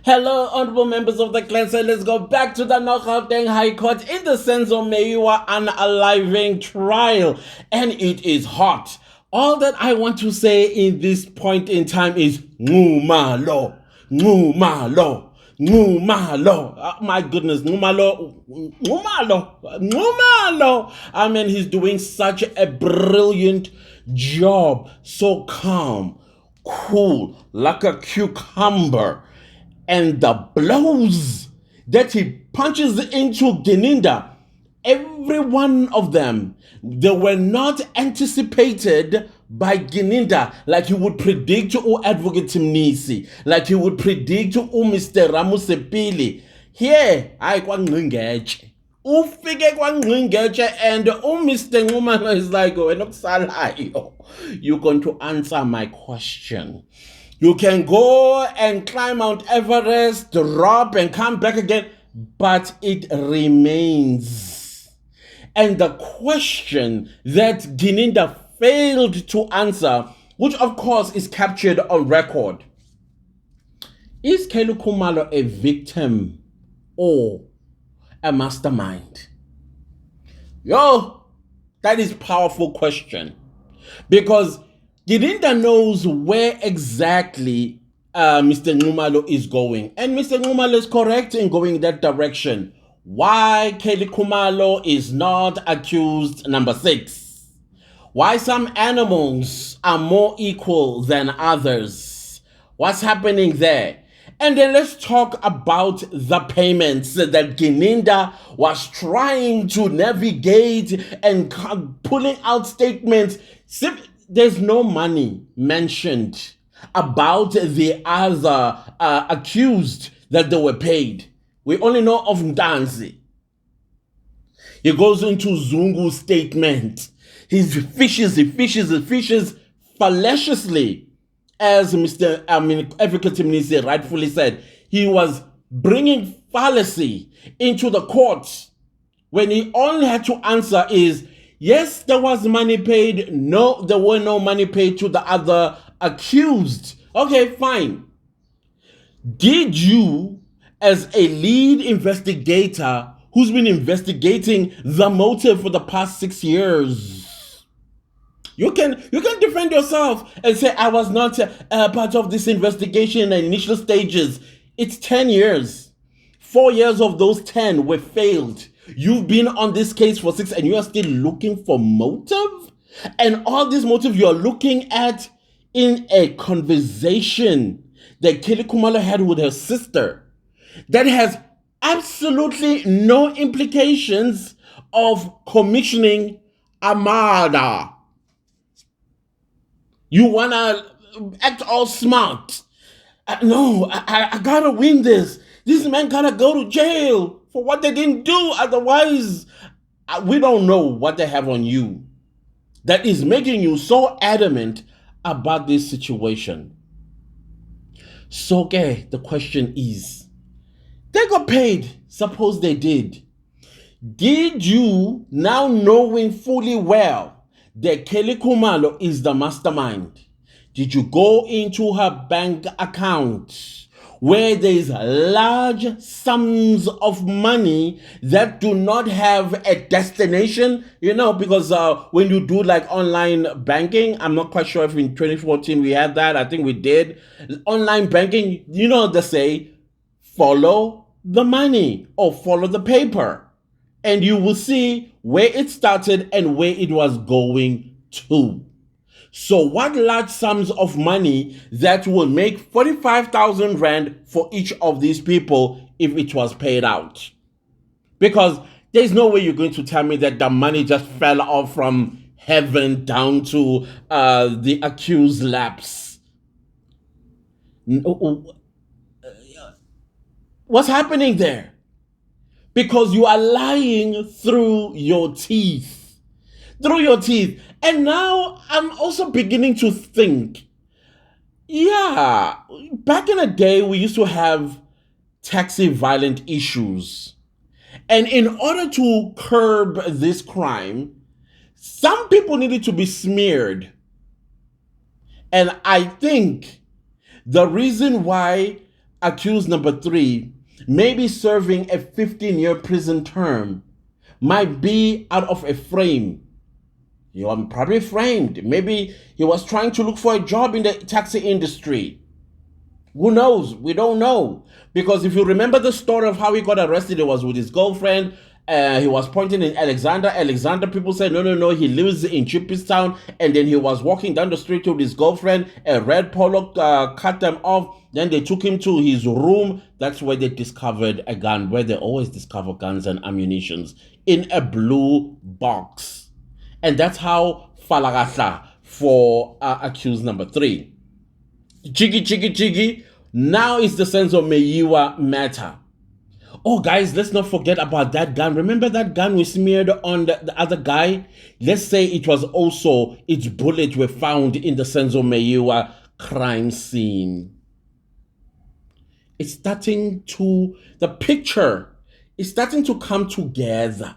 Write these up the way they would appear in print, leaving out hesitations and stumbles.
Hello, honorable members of the clan. So let's go back to the Gauteng High Court in the Senzo Meyiwa unaliving trial. And it is hot. All that I want to say in this point in time is Nxumalo, Nxumalo, Nxumalo. Oh, my goodness, Nxumalo, Nxumalo, Nxumalo. I mean, he's doing such a brilliant job. So calm, cool, like a cucumber. And the blows that he punches into Gininda, every one of them, they were not anticipated by Gininda, like he would predict to Advocate Mnisi, like he would predict to Mr. Ramusepili. Here, I kwangqingeche. Ufike kwangqingeche and Mr. Nxumalo is like, you're going to answer my question. You can go and climb Mount Everest, drop and come back again, but it remains. And the question that Gininda failed to answer, which of course is captured on record, is Nxumalo a victim or a mastermind? Yo, that is a powerful question, because Gininda knows where exactly Mr. Nxumalo is going. And Mr. Nxumalo is correct in going in that direction. Why Nxumalo is not accused number 6? Why some animals are more equal than others? What's happening there? And then let's talk about the payments that Gininda was trying to navigate and pulling out statements. There's no money mentioned about the other accused that they were paid. We only know of Ntanzi. He goes into Zungu's statement. He fishes fallaciously, as Advocate Mnisi rightfully said. He was bringing fallacy into the court when he only had to answer is, yes, there was money paid. No, there were no money paid to the other accused. Okay, fine. Did you, as a lead investigator who's been investigating the motive for the past 6 years, you can defend yourself and say, I was not part of this investigation in the initial stages. It's 10 years. 4 years of those 10 were failed. You've been on this case for 6 and you are still looking for motive? And all this motive you're looking at in a conversation that Nxumalo had with her sister that has absolutely no implications of commissioning a murder. You want to act all smart. No, I gotta win this. This man gotta go to jail for what they didn't do. Otherwise, we don't know what they have on you that is making you so adamant about this situation. So, okay, the question is, they got paid. Suppose they did. Did you, now knowing fully well that Nxumalo is the mastermind, did you go into her bank account where there is large sums of money that do not have a destination? You know, because when you do like online banking, I'm not quite sure if in 2014 we had that. I think we did. Online banking, you know, they say, follow the money or follow the paper. And you will see where it started and where it was going to. So what large sums of money that will make 45,000 Rand for each of these people if it was paid out? Because there's no way you're going to tell me that the money just fell off from heaven down to the accused laps. What's happening there? Because you are lying through your teeth. Through your teeth. And now I'm also beginning to think, yeah, back in the day, we used to have taxi violent issues. And in order to curb this crime, some people needed to be smeared. And I think the reason why accused number 3 may be serving a 15-year prison term, might be out of a frame. You are probably framed. Maybe he was trying to look for a job in the taxi industry. Who knows? We don't know. Because if you remember the story of how he got arrested, it was with his girlfriend. He was pointing in Alexander. People said, no, he lives in Chippstown. And then he was walking down the street with his girlfriend. A red polo cut them off. Then they took him to his room. That's where they discovered a gun, where they always discover guns and ammunitions, in a blue box. And that's how Falagata for accused number 3. Chigi. Now it's the Senzo Meyiwa matter. Oh, guys, let's not forget about that gun. Remember that gun we smeared on the other guy? Let's say it was also, its bullets were found in the Senzo Meyiwa crime scene. It's starting to, the picture is starting to come together.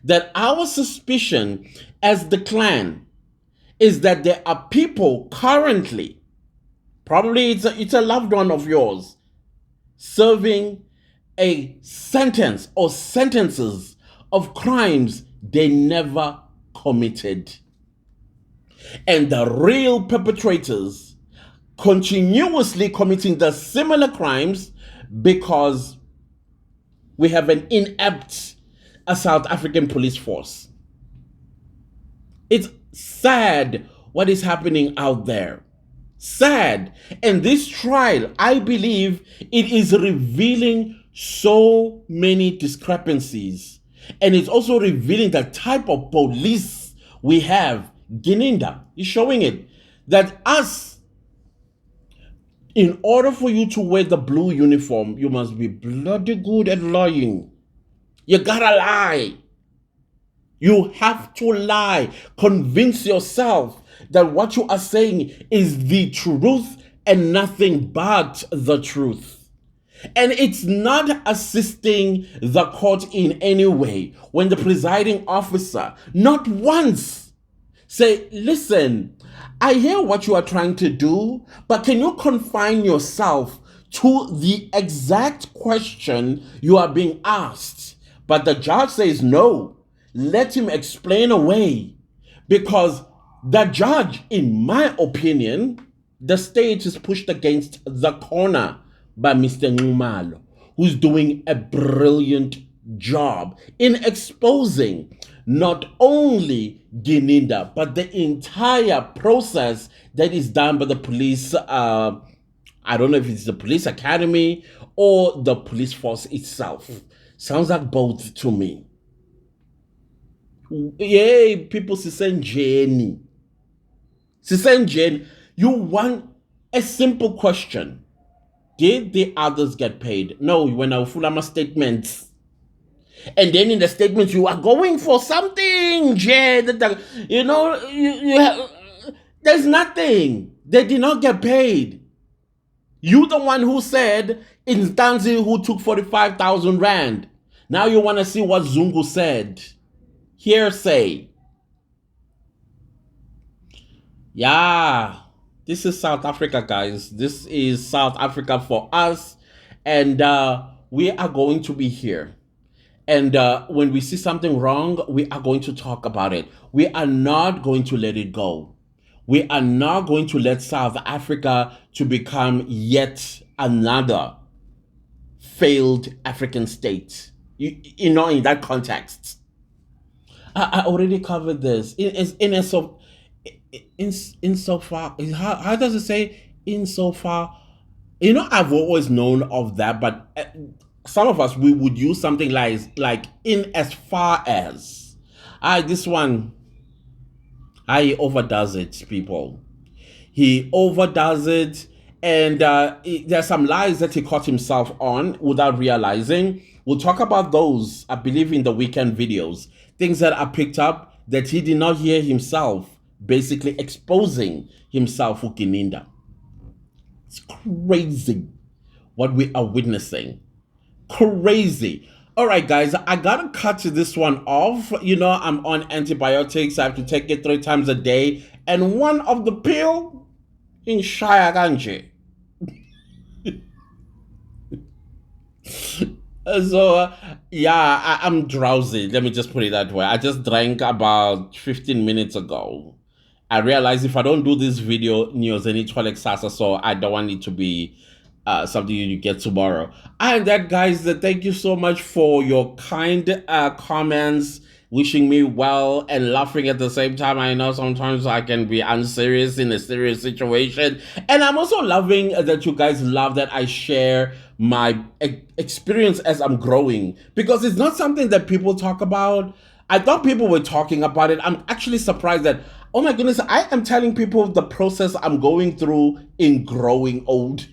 That our suspicion as the clan is that there are people currently, probably it's a loved one of yours, serving a sentence or sentences of crimes they never committed. And the real perpetrators continuously committing the similar crimes because we have an inept South African police force. It's sad what is happening out there. Sad. And this trial, I believe, it is revealing so many discrepancies. And it's also revealing the type of police we have. Gininda is showing it. That us, in order for you to wear the blue uniform, you must be bloody good at lying. You gotta lie. You have to lie. Convince yourself that what you are saying is the truth and nothing but the truth. And it's not assisting the court in any way when the presiding officer, not once, say, listen, I hear what you are trying to do, but can you confine yourself to the exact question you are being asked? But the judge says, no, let him explain away. Because the judge, in my opinion, the state is pushed against the corner by Mr. Nxumalo, who's doing a brilliant job in exposing not only Gininda, but the entire process that is done by the police. I don't know if it's the police academy or the police force itself. Sounds like both to me. Yeah, people send Jenny. You want a simple question. Did the others get paid? No, when I full of statements. And then in the statements, you are going for something, Jay. You know, you have, there's nothing. They did not get paid. You the one who said, Instanzi who took 45,000 rand. Now you want to see what Zungu said. Hearsay. Yeah. This is South Africa, guys. This is South Africa for us. And we are going to be here. And when we see something wrong, we are going to talk about it. We are not going to let it go. We are not going to let South Africa to become yet another failed African state. You know, in that context. I already covered this. Insofar, how does it say insofar? You know, I've always known of that, but some of us, we would use something like in as far as. This one, he overdoes it, people. He overdoes it, and there's some lies that he caught himself on without realizing. We'll talk about those, I believe, in the weekend videos. Things that are picked up that he did not hear himself, basically exposing himself for Gininda. It's crazy what we are witnessing. Crazy. All right, guys, I gotta cut this one off. You know, I'm on antibiotics. I have to take it 3 times a day. And one of the pill in Shaya Ganje. Yeah, I'm drowsy. Let me just put it that way. I just drank about 15 minutes ago. I realized if I don't do this video news any Sasa, so I don't want it to be something you get tomorrow. And that, guys, thank you so much for your kind comments, wishing me well and laughing at the same time. I know sometimes I can be unserious in a serious situation. And I'm also loving that you guys love that I share my experience as I'm growing, because it's not something that people talk about. I thought people were talking about it. I'm actually surprised that, oh my goodness, I am telling people the process I'm going through in growing old.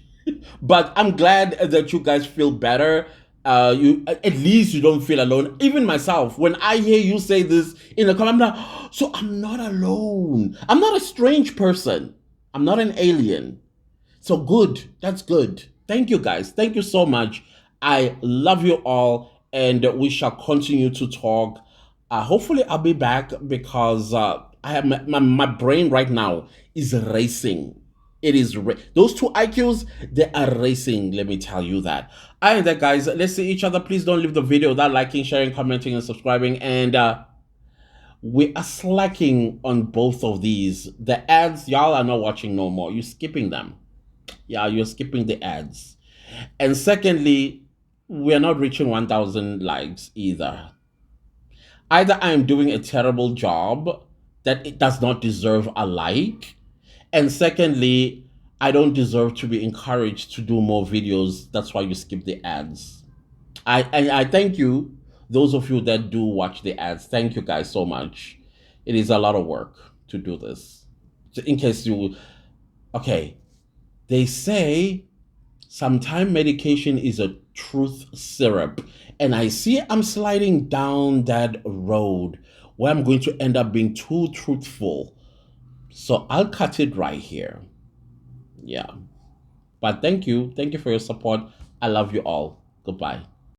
But I'm glad that you guys feel better. You at least you don't feel alone. Even myself, when I hear you say this in the comment, I'm like, so I'm not alone. I'm not a strange person. I'm not an alien. So good. That's good. Thank you, guys. Thank you so much. I love you all, and we shall continue to talk. Hopefully, I'll be back because I have my brain right now is racing. It is those two IQs, they are racing. Let me tell you that. And that, guys, let's see each other. Please don't leave the video without liking, sharing, commenting, and subscribing. And we are slacking on both of these. The ads, y'all are not watching no more. You're skipping them. Yeah, you're skipping the ads. And secondly, we're not reaching 1,000 likes either. Either I am doing a terrible job that it does not deserve a like, and secondly, I don't deserve to be encouraged to do more videos. That's why you skip the ads. I thank you, those of you that do watch the ads. Thank you guys so much. It is a lot of work to do this. So in case you, okay, they say sometimes medication is a truth syrup. And I see I'm sliding down that road where I'm going to end up being too truthful. So I'll cut it right here. Yeah. But thank you. Thank you for your support. I love you all. Goodbye.